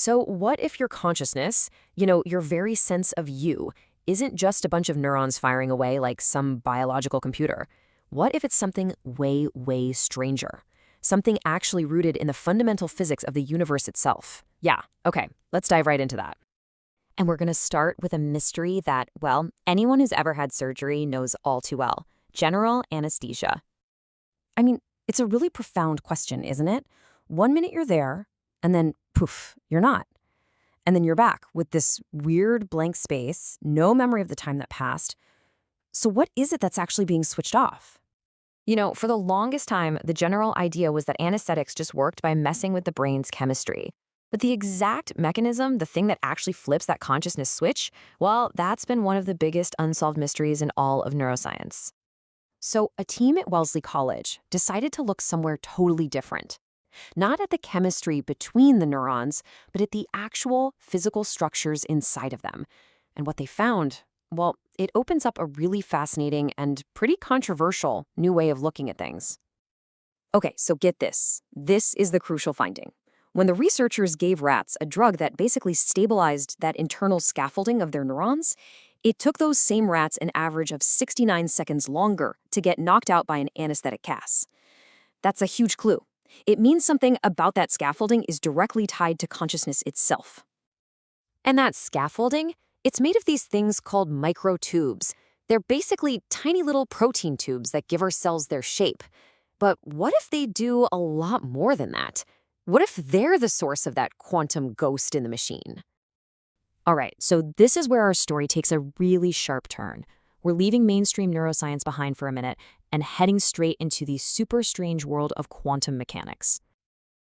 So what if your consciousness, your very sense of you, isn't just a bunch of neurons firing away like some biological computer? What if it's something way, way stranger? Something actually rooted in the fundamental physics of the universe itself. Yeah, okay, let's dive right into that. And we're going to start with a mystery that, well, anyone who's ever had surgery knows all too well: general anesthesia. I mean, it's a really profound question, isn't it? 1 minute you're there, and then poof, you're not. And then you're back with this weird blank space, no memory of the time that passed. So what is it that's actually being switched off? For the longest time, the general idea was that anesthetics just worked by messing with the brain's chemistry. But the exact mechanism, the thing that actually flips that consciousness switch, well, that's been one of the biggest unsolved mysteries in all of neuroscience. So a team at Wellesley College decided to look somewhere totally different. Not at the chemistry between the neurons, but at the actual physical structures inside of them. And what they found, well, it opens up a really fascinating and pretty controversial new way of looking at things. Okay, so get this. This is the crucial finding. When the researchers gave rats a drug that basically stabilized that internal scaffolding of their neurons, it took those same rats an average of 69 seconds longer to get knocked out by an anesthetic gas. That's a huge clue. It means something about that scaffolding is directly tied to consciousness itself. And that scaffolding, it's made of these things called microtubes. They're basically tiny little protein tubes that give our cells their shape. But what if they do a lot more than that? What if they're the source of that quantum ghost in the machine? All right, so this is where our story takes a really sharp turn. We're leaving mainstream neuroscience behind for a minute and heading straight into the super strange world of quantum mechanics.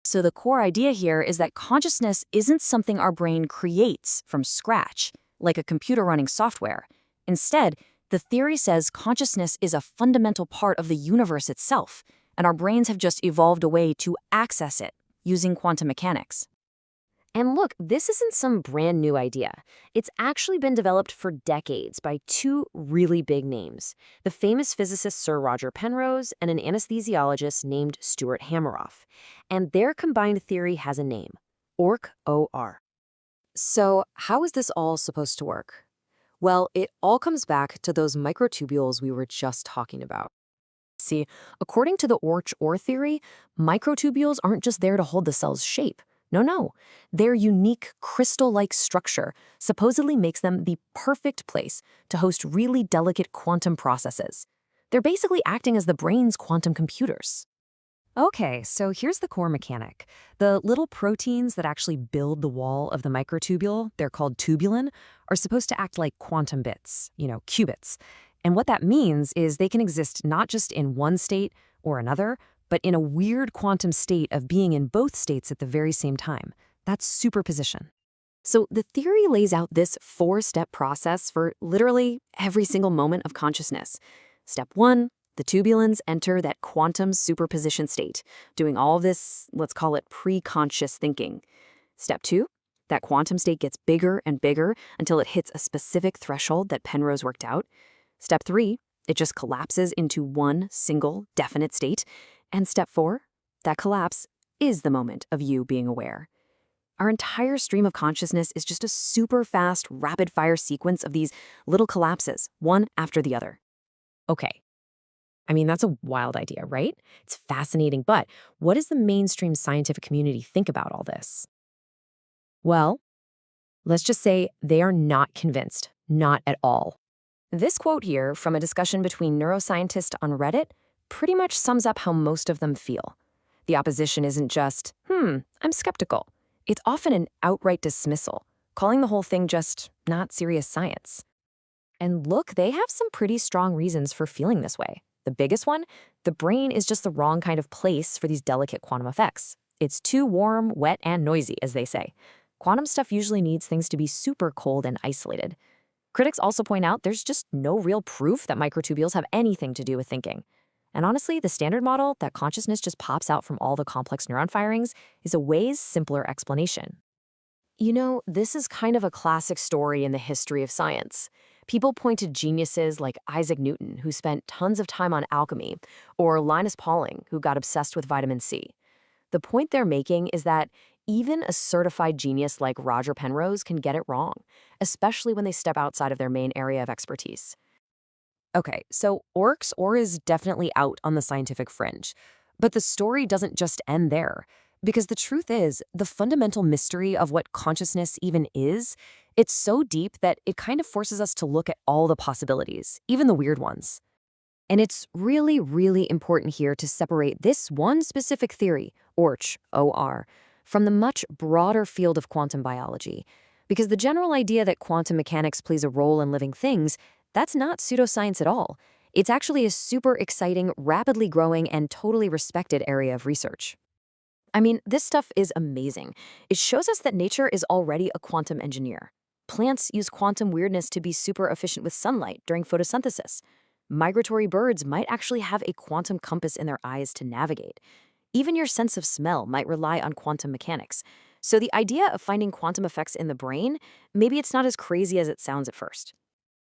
So the core idea here is that consciousness isn't something our brain creates from scratch, like a computer running software. Instead, the theory says consciousness is a fundamental part of the universe itself, and our brains have just evolved a way to access it using quantum mechanics. And look, this isn't some brand new idea. It's actually been developed for decades by two really big names: the famous physicist Sir Roger Penrose and an anesthesiologist named Stuart Hameroff. And their combined theory has a name: Orch OR. So how is this all supposed to work? Well, it all comes back to those microtubules we were just talking about. See, according to the Orch OR theory, microtubules aren't just there to hold the cell's shape. No. Their unique crystal-like structure supposedly makes them the perfect place to host really delicate quantum processes. They're basically acting as the brain's quantum computers. Okay, so here's the core mechanic. The little proteins that actually build the wall of the microtubule, they're called tubulin, are supposed to act like quantum bits, qubits. And what that means is they can exist not just in one state or another, but in a weird quantum state of being in both states at the very same time. That's superposition. So the theory lays out this 4-step process for literally every single moment of consciousness. Step 1, the tubulins enter that quantum superposition state, doing all of this, let's call it pre-conscious thinking. Step 2, that quantum state gets bigger and bigger until it hits a specific threshold that Penrose worked out. Step 3, it just collapses into one single definite state. And step 4, that collapse is the moment of you being aware. Our entire stream of consciousness is just a super fast, rapid-fire sequence of these little collapses, one after the other. Okay. I mean, that's a wild idea, right? It's fascinating, but what does the mainstream scientific community think about all this? Well, let's just say they are not convinced, not at all. This quote here from a discussion between neuroscientists on Reddit pretty much sums up how most of them feel. The opposition isn't just, I'm skeptical. It's often an outright dismissal, calling the whole thing just not serious science. And look, they have some pretty strong reasons for feeling this way. The biggest one, the brain is just the wrong kind of place for these delicate quantum effects. It's too warm, wet, and noisy, as they say. Quantum stuff usually needs things to be super cold and isolated. Critics also point out there's just no real proof that microtubules have anything to do with thinking. And honestly, the standard model that consciousness just pops out from all the complex neuron firings is a way simpler explanation. This is kind of a classic story in the history of science. People point to geniuses like Isaac Newton, who spent tons of time on alchemy, or Linus Pauling, who got obsessed with vitamin C. The point they're making is that even a certified genius like Roger Penrose can get it wrong, especially when they step outside of their main area of expertise. Okay, so Orcs OR is definitely out on the scientific fringe. But the story doesn't just end there. Because the truth is, the fundamental mystery of what consciousness even is, it's so deep that it kind of forces us to look at all the possibilities, even the weird ones. And it's really, really important here to separate this one specific theory, Orch OR, from the much broader field of quantum biology. Because the general idea that quantum mechanics plays a role in living things, that's not pseudoscience at all. It's actually a super exciting, rapidly growing, and totally respected area of research. I mean, this stuff is amazing. It shows us that nature is already a quantum engineer. Plants use quantum weirdness to be super efficient with sunlight during photosynthesis. Migratory birds might actually have a quantum compass in their eyes to navigate. Even your sense of smell might rely on quantum mechanics. So the idea of finding quantum effects in the brain, maybe it's not as crazy as it sounds at first.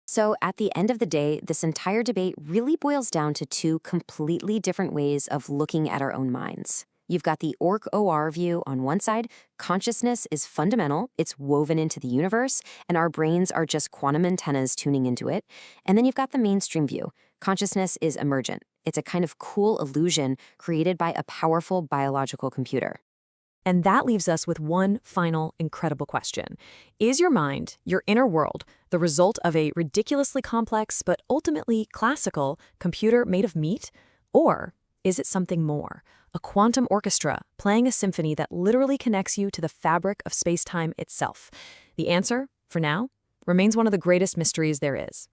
So at the end of the day, this entire debate really boils down to two completely different ways of looking at our own minds. You've got the Orc OR view on one side. Consciousness is fundamental, it's woven into the universe, and our brains are just quantum antennas tuning into it. And then you've got the mainstream view. Consciousness is emergent. It's a kind of cool illusion created by a powerful biological computer. And that leaves us with one final incredible question. Is your mind, your inner world, the result of a ridiculously complex but ultimately classical computer made of meat? Or is it something more? A quantum orchestra playing a symphony that literally connects you to the fabric of space-time itself? The answer, for now, remains one of the greatest mysteries there is.